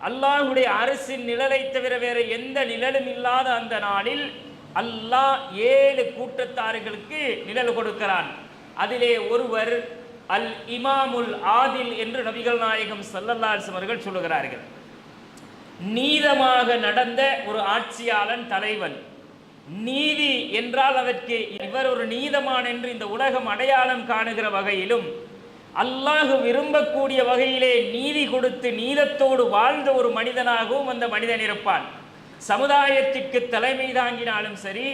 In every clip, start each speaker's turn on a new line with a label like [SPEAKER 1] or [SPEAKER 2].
[SPEAKER 1] அல்லாஹுடைய அரசின் நிழலை தவிர வேறு எந்த நிழலும் இல்லாத அந்த நாளில் அல்லாஹ் 7 கூட்டத்தார்களுக்கு நிழல் கொடுக்கிறான். அதிலே ஒருவர் அல் இமாமுல் ஆதில் என்று நபிகள் நாயகம் ஸல்லல்லாஹு அலைஹி வஸல்லம் அவர்கள் சொல்லுகிறார்கள். நீதமாக நடந்த ஒரு ஆட்சியாளன், தலைவன். நீதி என்றால் அதற்கு இவர் ஒரு நீதமான் என்று இந்த உலகம் அடையாளம் காணுகிற வகையிலும், அல்லாஹ் விரும்பக்கூடிய வகையிலே நீதி கொடுத்து நீதத்தோடு வாழ்ந்த ஒரு மனிதனாகவும் அந்த மனிதன் இருப்பான். சமுதாயத்திற்கு தலைமை தாங்கினாலும் சரி,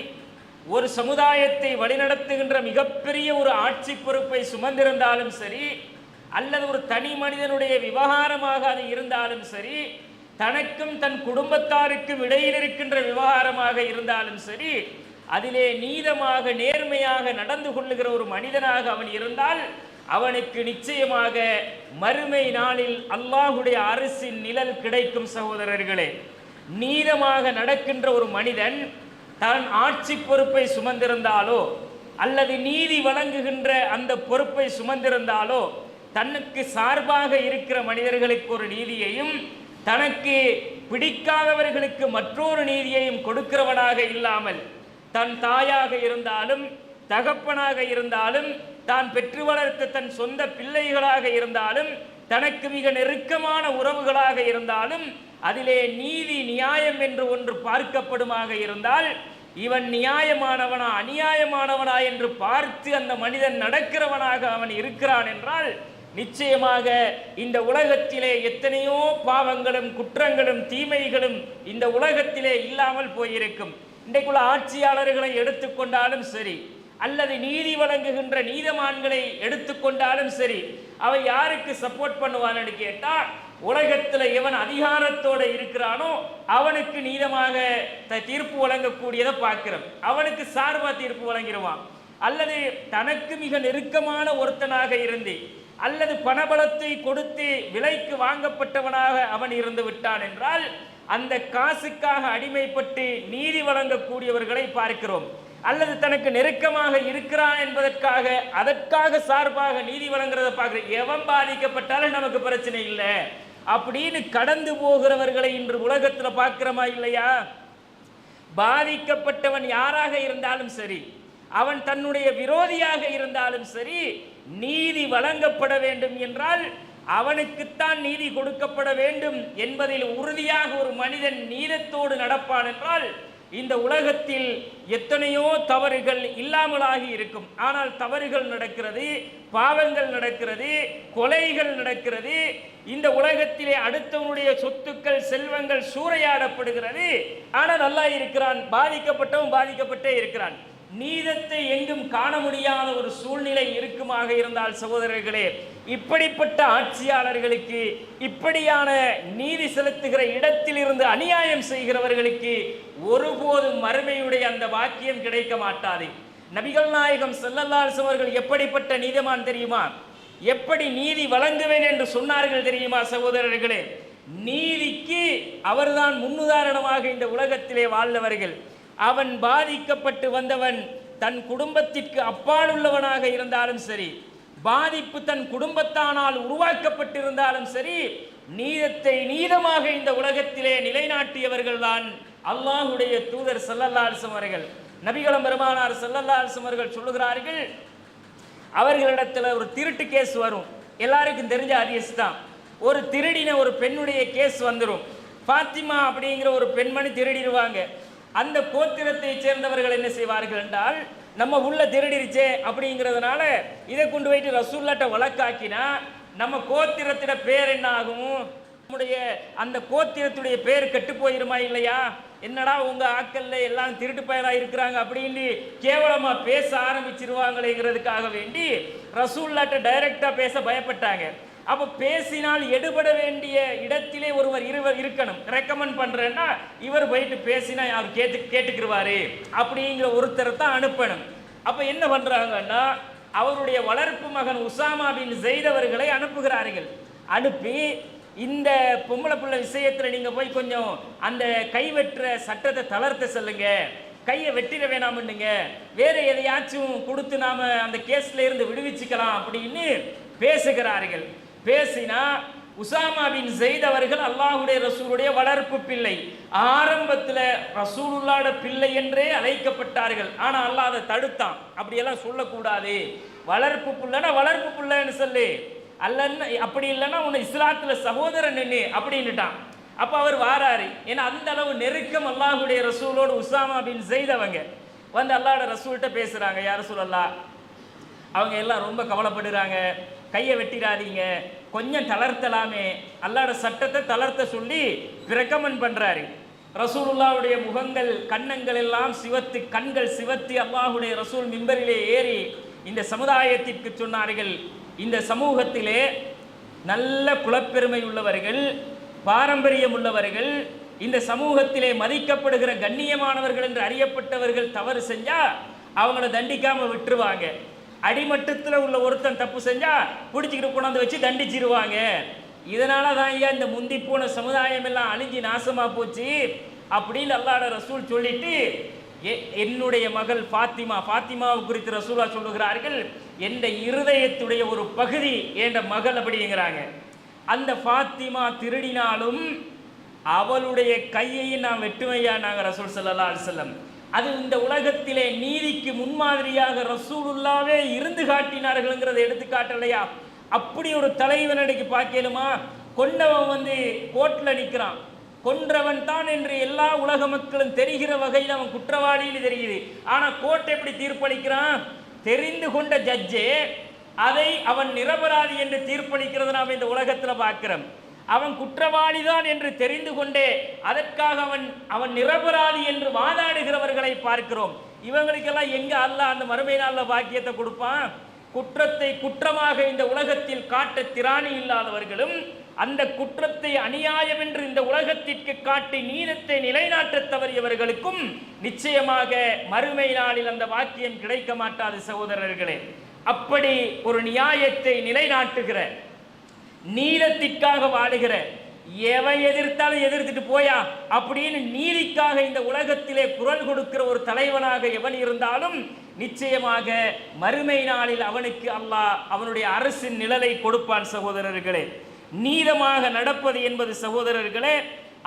[SPEAKER 1] ஒரு சமுதாயத்தை வழிநடத்துகின்ற மிகப்பெரிய ஒரு ஆட்சி பொறுப்பை சுமந்திருந்தாலும் சரி, அல்லது ஒரு தனி மனிதனுடைய விவகாரமாக அது இருந்தாலும் சரி, தனக்கும் தன் குடும்பத்தாருக்கும் இடையில் இருக்கின்ற விவகாரமாக இருந்தாலும் சரி, அதிலே நீதமாக நேர்மையாக நடந்து கொள்ளுகிற ஒரு மனிதனாக அவன் இருந்தால் அவனுக்கு நிச்சயமாக மறுமை நாளில் அல்லாஹுடைய அரசின் நிழல் கிடைக்கும். சகோதரர்களே, நீதமாக நடக்கின்ற ஒரு மனிதன் தான் ஆட்சி பொறுப்பை சுமந்திருந்தாலோ அல்லது நீதி வழங்குகின்ற அந்த பொறுப்பை சுமந்திருந்தாலோ, தனக்கு சார்பாக இருக்கிற மனிதர்களுக்கு ஒரு நீதியையும் தனக்கு பிடிக்காதவர்களுக்கு மற்றொரு நீதியையும் கொடுக்கிறவனாக இல்லாமல், தன் தாயாக இருந்தாலும் தகப்பனாக இருந்தாலும் தான் பெற்று வளர்த்த தன் சொந்த பிள்ளைகளாக இருந்தாலும் தனக்கு மிக நெருக்கமான உறவுகளாக இருந்தாலும் அதிலே நீதி நியாயம் என்று ஒன்று பார்க்கப்படுமாக இருந்தால், இவன் நியாயமானவனா அநியாயமானவனா என்று பார்த்து அந்த மனிதன் நடக்கிறவனாக அவன் இருக்கிறான் என்றால், நிச்சயமாக இந்த உலகத்திலே எத்தனையோ பாவங்களும் குற்றங்களும் தீமைகளும் இந்த உலகத்திலே இல்லாமல் போயிருக்கும். இன்றைக்குள்ள ஆட்சியாளர்களை எடுத்துக்கொண்டாலும் சரி, அல்லது நீதி வழங்குகின்ற நீதமான்களை எடுத்துக்கொண்டாலும் சரி, அவன் யாருக்கு சப்போர்ட் பண்ணுவான்னு கேட்டா, உலகத்தில் எவன் அதிகாரத்தோடு இருக்கிறானோ அவனுக்கு நீதமாக தீர்ப்பு வழங்கக்கூடியதை பார்க்கிறோம். அவனுக்கு சார்பா தீர்ப்பு வழங்கிடுவான். அல்லது தனக்கு மிக நெருக்கமான ஒருத்தனாக இருந்து அல்லது பணபலத்தை கொடுத்து விலைக்கு வாங்கப்பட்டவனாக அவன் இருந்து விட்டான் என்றால், அந்த காசுக்காக அடிமைப்பட்டு நீதி வழங்கக்கூடியவர்களை பார்க்கிறோம். அல்லது தனக்கு நெருக்கமாக இருக்கிறான் என்பதற்காக அதற்காக சார்பாக நீதி வழங்குறதை பார்க்கிறோம். எவன் பாதிக்கப்பட்டாலும் நமக்கு பிரச்சனை இல்லை அப்படின்னு கடந்து போகிறவர்களை இன்று உலகத்தில் பார்க்கிறோமா இல்லையா? பாதிக்கப்பட்டவன் யாராக இருந்தாலும் சரி, அவன் தன்னுடைய விரோதியாக இருந்தாலும் சரி, நீதி வழங்கப்பட வேண்டும் என்றால் அவனுக்குத்தான் நீதி கொடுக்கப்பட வேண்டும் என்பதில் உறுதியாக ஒரு மனிதன் நீதத்தோடு நடப்பான் என்றால், இந்த உலகத்தில் எத்தனையோ தவறுகள் இல்லாமலாகி இருக்கும். ஆனால் தவறுகள் நடக்கிறது, பாவங்கள் நடக்கிறது, கொலைகள் நடக்கிறது. இந்த உலகத்திலே அடுத்தவனுடைய சொத்துக்கள் செல்வங்கள் சூறையாடப்படுகிறது. ஆனால் அல்லாஹ் இருக்கிறான், பாதிக்கப்பட்டவன் பாதிக்கப்பட்டே இருக்கிறான். நீதத்தை எங்கும் காண முடியாத ஒரு சூழ்நிலை இருக்குமாக இருந்தால் சகோதரர்களே, இப்படிப்பட்ட ஆட்சியாளர்களுக்கு, இப்படியான நீதி செலுத்துகிற இடத்தில் இருந்து அநியாயம் செய்கிறவர்களுக்கு ஒருபோதும் மறுமையுடைய அந்த வாக்கியம் கிடைக்க மாட்டாது. நபிகள் நாயகம் ஸல்லல்லாஹு அலைஹி வஸல்லம் அவர்கள் எப்படிப்பட்ட நீதிமான் தெரியுமா? எப்படி நீதி வழங்குவேன் என்று சொன்னார்கள் தெரியுமா சகோதரர்களே? நீதிக்கு அவர்தான் முன்னுதாரணமாக இந்த உலகத்திலே வாழ்ந்தவர்கள். அவன் பாதிக்கப்பட்டு வந்தவன் தன் குடும்பத்திற்கு அப்பால் உள்ளவனாக இருந்தாலும் சரி, பாதிப்பு தன் குடும்பத்தானால் உருவாக்கப்பட்டிருந்தாலும் சரி, நீதத்தை நீதமாக இந்த உலகத்திலே நிலைநாட்டியவர்கள் தான் அல்லாஹுடைய தூதர் ஸல்லல்லாஹு அலைஹி வஸல்லம் அவர்கள். நபிகளும் பெருமானார் ஸல்லல்லாஹு அலைஹி வஸல்லம் அவர்கள் சொல்லுகிறார்கள், அவர்களிடத்தில் ஒரு திருட்டு கேஸ் வரும். எல்லாருக்கும் தெரிஞ்ச ஹதீஸ் தான். ஒரு திருடின ஒரு பெண்ணுடைய கேஸ் வந்துடும். ஃபாத்திமா அப்படிங்கிற ஒரு பெண்மணி திருடிடுவாங்க. அந்த கோத்திரத்தை சேர்ந்தவர்கள் என்ன செய்வார்கள் என்றால், நம்ம உள்ள திருடிருச்சே அப்படிங்கிறதுனால இதை கொண்டு போயிட்டு ரசூல்லாட்ட வழக்காக்கினா நம்ம கோத்திரத்திட பேர் என்ன ஆகும்? நம்முடைய அந்த கோத்திரத்துடைய பேர் கெட்டு போயிருமா இல்லையா? என்னடா உங்க ஆக்கல்ல எல்லாம் திருட்டு பயலா இருக்கிறாங்க அப்படின்னு கேவலமா பேச ஆரம்பிச்சிருவாங்களேங்கிறதுக்காக வேண்டி ரசூல்லாட்ட டைரக்டா பேச பயப்பட்டாங்க. அப்போ பேசினால் எடுபட வேண்டிய இடத்திலே ஒருவர் இருக்கணும். ரெக்கமெண்ட் பண்றேன்னா இவர் போயிட்டு பேசினா யார் கேட்டுக்கிருவாரு அப்படிங்கிற ஒருத்தரை தான் அனுப்பணும். அப்ப என்ன பண்றாங்கன்னா, அவருடைய வளர்ப்பு மகன் உசாமா பின் ஸைத் அவர்களை அனுப்புகிறார்கள். அனுப்பி இந்த பொம்பளை பிள்ளை விஷயத்துல நீங்க போய் கொஞ்சம் அந்த கைவெட்டுற சட்டத்தை தளர்த்த சொல்லுங்க, கையை வெட்டிட வேணாமுன்னுங்க, வேற எதையாச்சும் கொடுத்து நாம அந்த கேஸ்ல இருந்து விடுவிச்சுக்கலாம் அப்படின்னு பேசுகிறார்கள். பேசினா உசாமா பின் ஸைத் அவர்கள் அல்லாஹ்வுடைய ரசூலுடைய வளர்ப்பு பிள்ளை. ஆரம்பத்தில் ரசூலுல்லாஹ்ட பிள்ளை என்றே அழைக்கப்பட்டார்கள். ஆனால் அல்லாஹ் அதை தடுத்தான். அப்படியெல்லாம் சொல்லக்கூடாது, வளர்ப்பு புள்ளனா வளர்ப்பு புள்ளன்னு சொல்லு, அல்லன்னு அப்படி இல்லைன்னா உன்னை இஸ்லாத்தில் சகோதரன் நின்று அப்படின்னுட்டான். அப்போ அவர் வாராரு. ஏன்னா அந்த அளவு நெருக்கம் அல்லாஹ்வுடைய ரசூலோடு உசாமா பின் ஸைத் அவங்க வந்து அல்லாஹ்வுடைய ரசூல்கிட்ட பேசுகிறாங்க. யா ரசூலல்லாஹ், அவங்க எல்லாம் ரொம்ப கவலைப்படுறாங்க, கையை வெட்டிடாதீங்க, கொஞ்சம் தளர்த்தலாமே, அல்லாஹ்வுடைய சட்டத்தை தளர்த்த சொல்லி ரெக்கமெண்ட் பண்ணுறாரு. ரசூலுல்லாஹ்வுடைய முகங்கள் கன்னங்கள் எல்லாம் சிவத்து, கண்கள் சிவத்து அல்லாஹ்வுடைய ரசூல் மிம்பரிலே ஏறி இந்த சமுதாயத்திற்கு சொன்னார்கள், இந்த சமூகத்திலே நல்ல குலப்பெருமை உள்ளவர்கள், பாரம்பரியம் உள்ளவர்கள், இந்த சமூகத்திலே மதிக்கப்படுகிற கண்ணியமானவர்கள் என்று அறியப்பட்டவர்கள் தவறு செஞ்சா அவங்கள தண்டிக்காம விட்டுருவாங்க. அடிமட்டத்தில் உள்ள ஒருத்தன் தப்பு செஞ்சா பிடிச்சிக்கிட்டு கொண்டாந்து வச்சு தண்டிச்சிருவாங்க. இதனால தான் ஐயா இந்த முந்தி போன சமுதாயம் எல்லாம் அழிஞ்சு நாசமா போச்சு அப்படின்னு அல்லாஹ்வுடைய ரசூல் சொல்லிட்டு, என்னுடைய மகள் ஃபாத்திமாவை குறித்து ரசூலா சொல்லுகிறார்கள், என்ற இருதயத்துடைய ஒரு பகுதி என்ற மகள் அப்படிங்கிறாங்க. அந்த ஃபாத்திமா திருடினாலும் அவளுடைய கையையும் நான் வெட்டுமையா நாங்கள் ரசூல் ஸல்லல்லாஹு அலைஹி வஸல்லம். அது இந்த உலகத்திலே நீதிக்கு முன்மாதிரியாக ரசூலுல்லாவே இருந்து காட்டினார்கள்ங்கிறத எடுத்துக்காட்டலையா? அப்படி ஒரு தலைவனடிக்கு பார்க்கலுமா? கொண்டவன் வந்து கோர்ட்டில் நிற்கிறான், கொன்றவன் தான் என்று எல்லா உலக மக்களும் தெரிகிற வகையில் அவன் குற்றவாளின்னு தெரியுது. ஆனால் கோர்ட் எப்படி தீர்ப்பளிக்கிறான்? தெரிந்து கொண்ட ஜட்ஜே அதை அவன் நிரபராதி என்று தீர்ப்பளிக்கிறது நாம் இந்த உலகத்தில் பார்க்கிறோம். அவன் குற்றவாளி தான் என்று தெரிந்து கொண்டே அதற்காக அவன் நிரபராதி என்று வாதாடுகிறவர்களை பார்க்கிறோம். இவங்களுக்கெல்லாம் எங்க அல்லாஹ் அந்த மறுமை நாளில் பாக்கியத்தை கொடுப்பான்? குற்றத்தை குற்றமாக இந்த உலகத்தில் காட்ட திராணி இல்லாதவர்களும், அந்த குற்றத்தை அநியாயம் என்று இந்த உலகத்திற்கு காட்டி நீதத்தை நிலைநாட்ட தவறியவர்களுக்கும் நிச்சயமாக மறுமை நாளில் அந்த வாக்கியம் கிடைக்க மாட்டாது சகோதரர்களே. அப்படி ஒரு நியாயத்தை நிலைநாட்டுகிற, நீதத்திற்காக வாழுகிற, எவன் எதிர்த்தாலும் எதிர்த்துட்டு போயா அப்படின்னு நீதிக்காக இந்த உலகத்திலே குரல் கொடுக்கிற ஒரு தலைவனாக எவன் இருந்தாலும் நிச்சயமாக மறுமை நாளில் அவனுக்கு அல்லாஹ் அவனுடைய அரசின் நிழலை கொடுப்பான் சகோதரர்களே. நீதமாக நடப்பது என்பது சகோதரர்களே,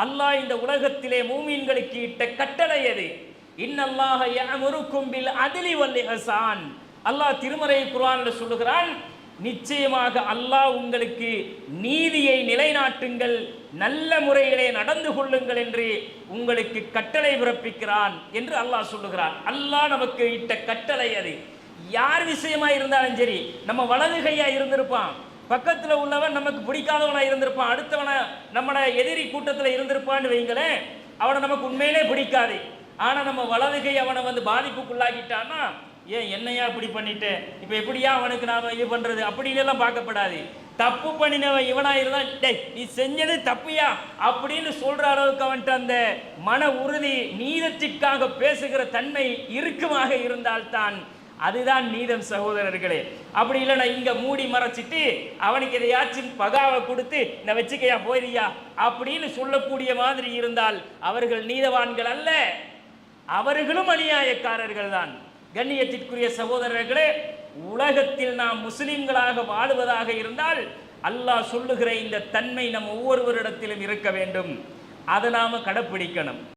[SPEAKER 1] அல்லாஹ் இந்த உலகத்திலே மூமின்களுக்கு இட்ட கட்டளை எது? இன்னல்லாஹ யஅமுருக்கும் பில் அத்லி வல் இஹ்சான். அல்லாஹ் திருமறை குர்ஆனில் சொல்லுகிறான், நிச்சயமாக அல்லாஹ் உங்களுக்கு நீதியை நிலைநாட்டுங்கள், நல்ல முறையிலே நடந்து கொள்ளுங்கள் என்று உங்களுக்கு கட்டளை பிறப்பிக்கிறான் என்று அல்லாஹ் சொல்லுகிறான். அல்லாஹ் நமக்கு இட்ட கட்டளை அது. யார் விஷயமா இருந்தாலும் சரி, நம்ம வலது கையா இருந்திருப்பான், பக்கத்தில் உள்ளவன் நமக்கு பிடிக்காதவனா இருந்திருப்பான், அடுத்தவனை நம்மளோட எதிரி கூட்டத்தில் இருந்திருப்பான்னு வைங்களேன், அவனை நமக்கு உண்மையிலே பிடிக்காது. ஆனால் நம்ம வலது கை அவனை வந்து பாதிப்புக்குள்ளாக்கிட்டான்னா, ஏன் என்னையா இப்படி பண்ணிட்டேன், இப்போ எப்படியா அவனுக்கு நாம் இது பண்ணுறது அப்படின்னு எல்லாம் பார்க்கப்படாது. தப்பு பண்ணினவன் இவனாக இருந்தால், டேய் நீ செஞ்சது தப்புயா அப்படின்னு சொல்கிற அளவுக்கு அவன்கிட்ட அந்த மன உறுதி, நீதத்திற்காக பேசுகிற தன்மை இறுக்கமாக இருந்தால்தான் அதுதான் நீதம் சகோதரர்களே. அப்படி இல்லைன்னா இங்கே மூடி மறைச்சிட்டு அவனுக்கு எதையாச்சும் பகாவை கொடுத்து இந்த வச்சுக்கையா போயிரியா அப்படின்னு சொல்லக்கூடிய மாதிரி இருந்தால் அவர்கள் நீதவான்கள் அல்ல, அவர்களும் அநியாயக்காரர்கள் தான். கண்ணியத்திற்குரிய சகோதரர்களே, உலகத்தில் நாம் முஸ்லிம்களாக வாழுவதாக இருந்தால் அல்லாஹ் சொல்லுகிற இந்த தன்மை நம் ஒவ்வொருவரிடத்திலும் இருக்க வேண்டும். அதை நாம் கடைப்பிடிக்கணும்.